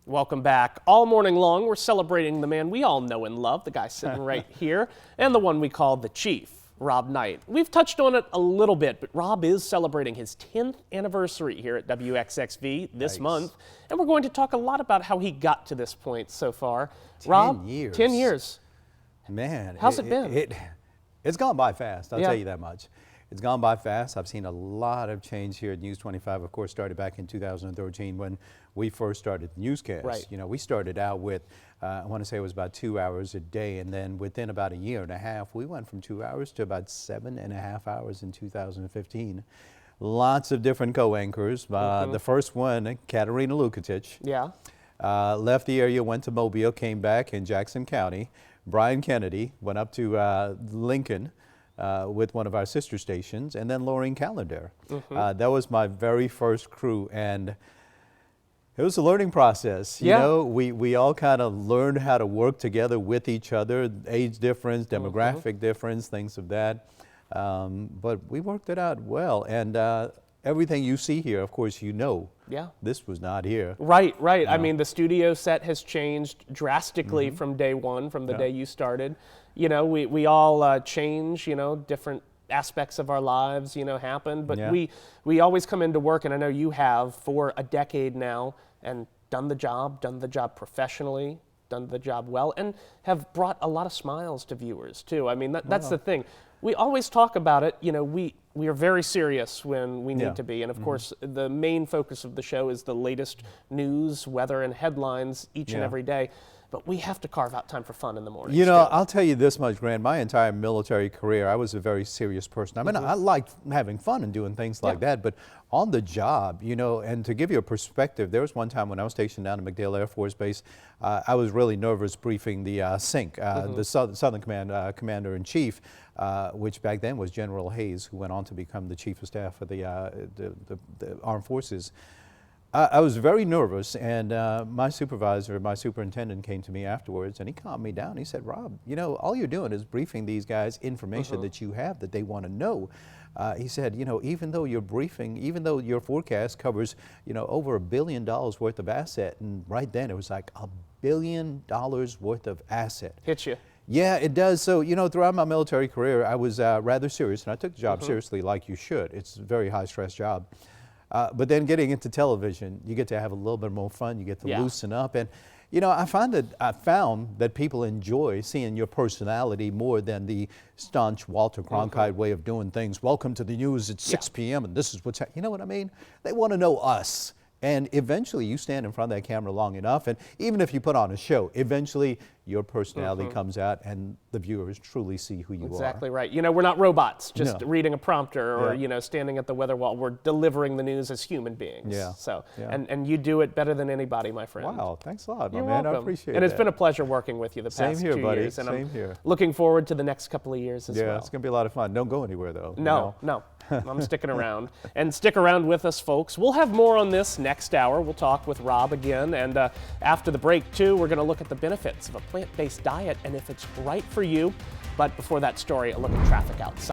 Welcome back. All morning long, we're celebrating the man we all know and love, the guy sitting right here, and the one we call the Chief, Rob Knight. We've touched on it a little bit, but Rob is celebrating his 10th anniversary here at WXXV this month, and we're going to talk a lot about how he got to this point so far. 10 years. 10 years. Man. How's it been? It's gone by fast, I'll tell you that much. It's gone by fast. I've seen a lot of change here at News 25. Of course, started back in 2013 when we first started the newscast. Right. You know, we started out with, I want to say it was about 2 hours a day, and then within about a year and a half, we went from 2 hours to about 7.5 hours in 2015. Lots of different co-anchors. The first one, Katerina Lukatic. Yeah. Left the area, went to Mobile, came back in Jackson County. Brian Kennedy went up to Lincoln. With one of our sister stations, and then Laureen Callender. That was my very first crew, and it was a learning process. You know, we all kind of learned how to work together with each other, age difference, demographic difference, things of that. But we worked it out well, and everything you see here, of course, you know, this was not here. Right. I mean, the studio set has changed drastically from day one, from the day you started. You know, we all change, you know, different aspects of our lives, you know, happen. But we always come into work, and I know you have for a decade now, and done the job professionally, done the job well, and have brought a lot of smiles to viewers, too. I mean, that's the thing. We always talk about it, you know, we are very serious when we need to be. And of course, the main focus of the show is the latest news, weather, and headlines each and every day. But we have to carve out time for fun in the morning. You know, I'll tell you this much, Grant. My entire military career, I was a very serious person. I mean, I liked having fun and doing things like that, but on the job, you know, and to give you a perspective, there was one time when I was stationed down at MacDill Air Force Base, I was really nervous briefing the SINC, the Southern Command Commander-in-Chief, which back then was General Hayes, who went on to become the Chief of Staff of the Armed Forces. I was very nervous, and my superintendent came to me afterwards, and he calmed me down. He said, Rob, you know, all you're doing is briefing these guys information that you have that they want to know. He said, you know, even though you're briefing, even though your forecast covers, you know, over $1 billion worth of asset, and right then it was like $1 billion worth of asset. Hits you. Yeah, it does. So, you know, throughout my military career, I was rather serious, and I took the job seriously like you should. It's a very high-stress job. But then getting into television, you get to have a little bit more fun. You get to loosen up. And, you know, I found that people enjoy seeing your personality more than the staunch Walter Cronkite way of doing things. Welcome to the news at 6 p.m. and this is what's happening. You know what I mean? They want to know us. And eventually you stand in front of that camera long enough, and even if you put on a show, eventually your personality comes out and the viewers truly see who you are. Exactly right. You know, we're not robots just reading a prompter or, you know, standing at the weather wall. We're delivering the news as human beings. So, and you do it better than anybody, my friend. Wow, thanks a lot, my You're man. welcome. I appreciate it. And it's been a pleasure working with you the past 2 years. Same And here. I'm looking forward to the next couple of years as well. Yeah, it's going to be a lot of fun. Don't go anywhere, though. No. I'm sticking around. And stick around with us, folks. We'll have more on this next hour. We'll talk with Rob again. And after the break, too, we're going to look at the benefits of a plant-based diet and if it's right for you. But before that story, a look at traffic outside.